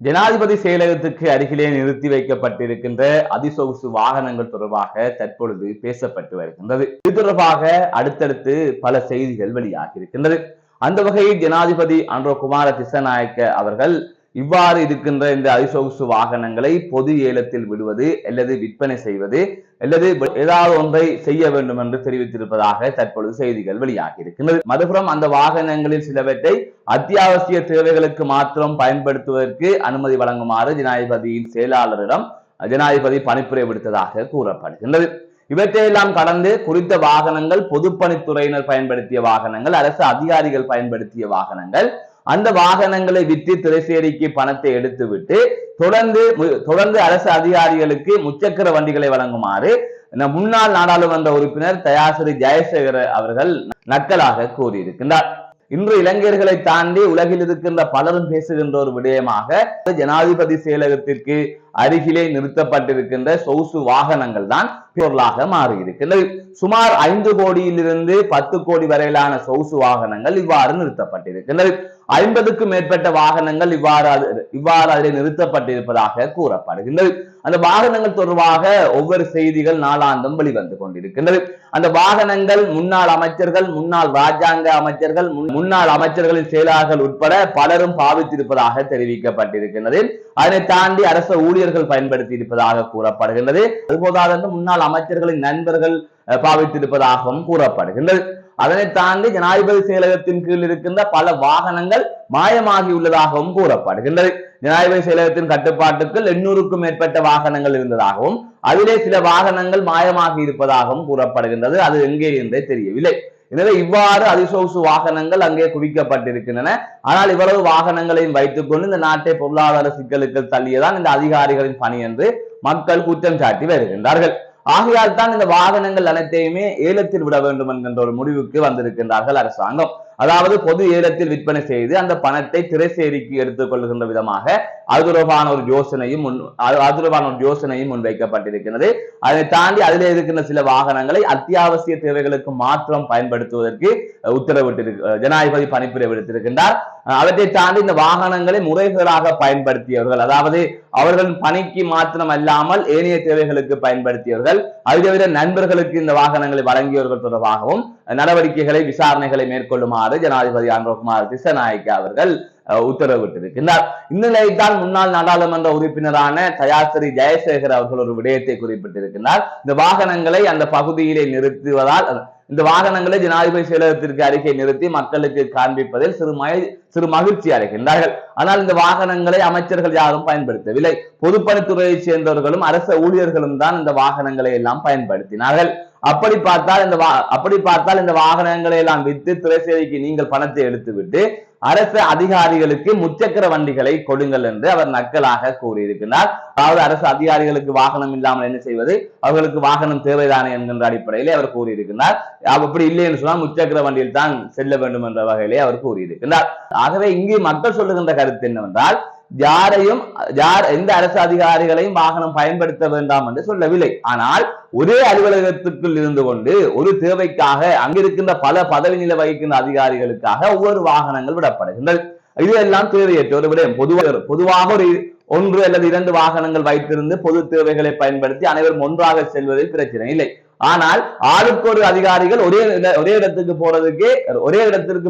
ஜனாதிபதி செயலகத்துக்கு அருகிலே நிறுத்தி வைக்கப்பட்டிருக்கின்ற அதிசொகுசு வாகனங்கள் தொடர்பாக தற்பொழுது பேசப்பட்டு வருகின்றது. இது தொடர்பாக அடுத்தடுத்து பல செய்திகள் வெளியாகி இருக்கின்றது. அந்த வகையில் ஜனாதிபதி அனுரகுமார திசாநாயக்க அவர்கள் இவ்வாறு இருக்கின்ற இந்த அதிசொகுசு வாகனங்களை பொது ஏலத்தில் விடுவது அல்லது விற்பனை செய்வது அல்லது ஏதாவது ஒன்றை செய்ய வேண்டும் என்று தெரிவித்திருப்பதாக தற்பொழுது செய்திகள் வெளியாகி இருக்கின்றது. மறுபுறம் அந்த வாகனங்களில் சிலவற்றை அத்தியாவசிய தேவைகளுக்கு மாத்திரம் பயன்படுத்துவதற்கு அனுமதி வழங்குமாறு ஜனாதிபதியின் செயலாளரிடம் ஜனாதிபதி பணிப்புரை விடுத்ததாக கூறப்படுகின்றது. இவற்றையெல்லாம் கடந்து குறித்த வாகனங்கள் பொதுப்பணித்துறையினர் பயன்படுத்திய வாகனங்கள், அரசு அதிகாரிகள் பயன்படுத்திய வாகனங்கள், அந்த வாகனங்களை விற்று திரைசேரிக்கு பணத்தை எடுத்துவிட்டு தொடர்ந்து அரசு அதிகாரிகளுக்கு முச்சக்கர வண்டிகளை வழங்குமாறு முன்னாள் நாடாளுமன்ற உறுப்பினர் தயாசிரி ஜெயசேகர அவர்கள் நக்கலாக கூறியிருக்கின்றார். இன்று இளைஞர்களை தாண்டி உலகில் இருக்கின்ற பலரும் பேசுகின்ற ஒரு விடயமாக ஜனாதிபதி செயலகத்திற்கு அருகிலே நிறுத்தப்பட்டிருக்கின்ற சொகுசு வாகனங்கள் தான் பொருளாக மாறியிருக்கின்றது. சுமார் 5 கோடியிலிருந்து 10 கோடி வரையிலான சொகுசு வாகனங்கள் இவ்வாறு நிறுத்தப்பட்டிருக்கின்றது. 50க்கும் மேற்பட்ட வாகனங்கள் இவ்வாறு அதில் நிறுத்தப்பட்டிருப்பதாக கூறப்படுகின்றது. அந்த வாகனங்கள் தொடர்பாக ஒவ்வொரு செய்திகள் நாளாந்தம் வெளிவந்து கொண்டிருக்கின்றது. அந்த வாகனங்கள் முன்னாள் அமைச்சர்கள், முன்னாள் ராஜாங்க அமைச்சர்கள், முன்னாள் அமைச்சர்களின் செயலாளர்கள் உட்பட பலரும் பாவித்திருப்பதாக தெரிவிக்கப்பட்டிருக்கின்றது. அதனை தாண்டி அரசு ஊழியர்கள் பயன்படுத்தி இருப்பதாக கூறப்படுகின்றது. அதுபோதாது முன்னாள் அமைச்சர்களின் நண்பர்கள் பாவித்திருப்பதாகவும் கூறப்படுகின்றது. அதனை தாண்டி ஜனாதிபதி செயலகத்தின் கீழ் இருக்கின்ற பல வாகனங்கள் மாயமாகி உள்ளதாகவும் கூறப்படுகின்றது. ஜனாதிபதி செயலகத்தின் கட்டுப்பாட்டுக்குள் 800க்கும் மேற்பட்ட வாகனங்கள் இருந்ததாகவும் அதிலே சில வாகனங்கள் மாயமாகி இருப்பதாகவும் கூறப்படுகின்றது. அது எங்கே என்றே தெரியவில்லை. எனவே இவ்வாறு அதிசொகுசு வாகனங்கள் அங்கே குவிக்கப்பட்டிருக்கின்றன. ஆனால் இவ்வளவு வாகனங்களையும் வைத்துக் கொண்டு இந்த நாட்டை பொருளாதார சிக்கலுக்கு தள்ளியதான் இந்த அதிகாரிகளின் பணி என்று மக்கள் குற்றம் சாட்டி வருகின்றார்கள். ஆகையால் தான் இந்த வாகனங்கள் அனைத்தையுமே ஏலத்தில் விட வேண்டும் என்கின்ற ஒரு முடிவுக்கு வந்திருக்கின்றார்கள் அரசாங்கம். அதாவது பொது ஏலத்தில் விற்பனை செய்து அந்த பணத்தை திரைசேரிக்கு எடுத்துக் கொள்கின்ற விதமாக அது தொடர்பான ஒரு யோசனையும் முன்வைக்கப்பட்டிருக்கிறது. அதை தாண்டி அதிலே இருக்கின்ற சில வாகனங்களை அத்தியாவசிய தேவைகளுக்கு மாத்திரம் பயன்படுத்துவதற்கு ஜனாதிபதி பணிப்புரை விடுத்திருக்கின்றார். அவற்றை தாண்டி இந்த வாகனங்களை முறைகேடாக பயன்படுத்தியவர்கள், அதாவது அவர்களின் பணிக்கு மாத்திரம் அல்லாமல் ஏனைய தேவைகளுக்கு பயன்படுத்தியவர்கள், அதை நண்பர்களுக்கு இந்த வாகனங்களை வழங்கியவர்கள் தொடர்பாகவும் நடவடிக்கைகளை விசாரணைகளை மேற்கொள்ளுமாறு ஜனாதிபதி அனுரகுமார திசாநாயக்க அவர்கள் உத்தரவிட்டிருக்கின்றார். இந்நிலையில் முன்னாள் நாடாளுமன்ற உறுப்பினரான தயாசிரி ஜெயசேகர் அவர்கள் ஒரு விடயத்தை குறிப்பிட்டிருக்கிறார். இந்த வாகனங்களை அந்த பகுதியிலே நிறுத்துவதால் இந்த வாகனங்களை ஜனாதிபதி செயலகத்திற்கு அருகே நிறுத்தி மக்களுக்கு காண்பிப்பதில் சிறு மகிழ்ச்சி அடைகின்றார்கள். ஆனால் இந்த வாகனங்களை அமைச்சர்கள் யாரும் பயன்படுத்தவில்லை. பொதுப்பணித்துறையை சேர்ந்தவர்களும் அரசு ஊழியர்களும் தான் இந்த வாகனங்களை எல்லாம் பயன்படுத்தினார்கள். அப்படி பார்த்தால் இந்த வாகனங்களை எல்லாம் விற்று திரைசேரிக்கு நீங்கள் பணத்தை எடுத்துவிட்டு அரசு அதிகாரிகளுக்கு முச்சக்கர வண்டிகளை கொடுங்கள் என்று அவர் நக்கலாக கூறியிருக்கிறார். அதாவது அரசு அதிகாரிகளுக்கு வாகனம் இல்லாமல் என்ன செய்வது, அவர்களுக்கு வாகனம் தேவைதானே என்கின்ற அடிப்படையிலே அவர் கூறியிருக்கிறார். அப்படி இல்லை என்று சொன்னால் முச்சக்கர வண்டியில் தான் செல்ல வேண்டும் என்ற வகையிலே அவர் கூறியிருக்கிறார். ஆகவே இங்கே மக்கள் சொல்லுகின்ற கருத்து என்னவென்றால், எந்த அரசு அதிகாரிகளையும் வாகனம் பயன்படுத்த வேண்டாம் என்று சொல்லவில்லை. ஆனால் ஒரே அலுவலகத்துக்குள் இருந்து கொண்டு ஒரு தேவைக்காக அங்கிருக்கின்ற பல பதவி நிலை வகிக்கின்ற அதிகாரிகளுக்காக ஒவ்வொரு வாகனங்கள் விடப்படுகின்றது. இதெல்லாம் தேவையற்ற ஒரு விடயம். பொதுவாக ஒரு 1 அல்லது 2 வாகனங்கள் வைத்திருந்து பொது தேவைகளை பயன்படுத்தி அனைவரும் ஒன்றாக செல்வதில் பிரச்சனை இல்லை. ஆனால் ஆளுக்கு ஒரு அதிகாரிகள் ஒரே இடத்திற்கு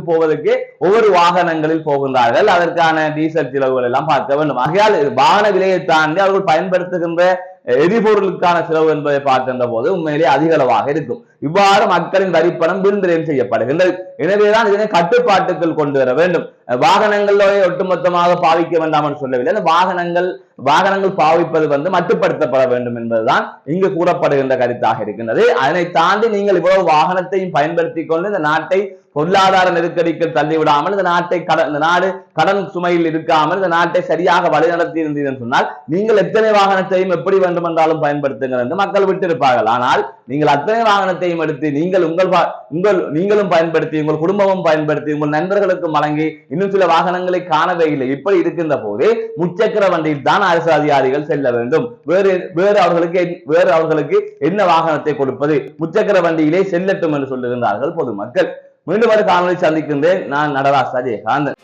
போவதற்கு ஒவ்வொரு வாகனங்களில் போகின்றார்கள். அதற்கான டீசல் செலவுகள் எல்லாம் பார்க்க வேண்டும். ஆகையால் வாகன விலையை தாண்டி அவர்கள் பயன்படுத்துகின்ற எரிபொருளுக்கான செலவு என்பதை பார்க்கின்ற போது உண்மையிலே அதிகளவாக இருக்கும். இவ்வாறு மக்களின் வரிப்பணம் வீண்விரயம் செய்யப்படுகின்றது. எனவேதான் இதனை கட்டுப்பாட்டுக்குள் கொண்டு வர வேண்டும். வாகனங்களோட ஒட்டுமொத்தமாக பாவிக்க வேண்டாம் என்று சொல்லவில்லை. அந்த வாகனங்கள் பாவிப்பது மட்டுப்படுத்தப்பட வேண்டும் என்பதுதான் இங்கு கூறப்படுகின்ற கருத்தாக இருக்கின்றது. அதனை தாண்டி நீங்கள் இவ்வளவு வாகனத்தையும் பயன்படுத்தி கொண்டு இந்த நாட்டை பொருளாதார நெருக்கடிக்கு தள்ளிவிடாமல் இந்த நாடு கடன் சுமையில் இருக்காமல் இந்த நாட்டை சரியாக வழிநடத்தி இருந்தீர்கள் சொன்னால் நீங்கள் எத்தனை வாகனத்தையும் எப்படி வேண்டுமென்றாலும் பயன்படுத்துங்கள் என்று மக்கள் விட்டிருப்பார்கள். ஆனால் நீங்கள் அத்தனை வாகனத்தையும் எடுத்து நீங்களும் பயன்படுத்தி, உங்கள் குடும்பமும் பயன்படுத்தி, உங்கள் நண்பர்களுக்கும் வழங்கி இன்னும் சில வாகனங்களை காணவே இல்லை. இப்படி இருக்கின்ற போது முச்சக்கர வண்டியில் தான் அரசு அதிகாரிகள் செல்ல வேண்டும். வேறு அவர்களுக்கு என்ன வாகனத்தை கொடுப்பது? முச்சக்கர வண்டியிலே செல்லட்டும் என்று சொல்லுகின்றார்கள் பொதுமக்கள். மீண்டும் ஒரு காணொலி சந்திக்கின்றேன். நான் நடராஜ் அஜயகாந்தன்.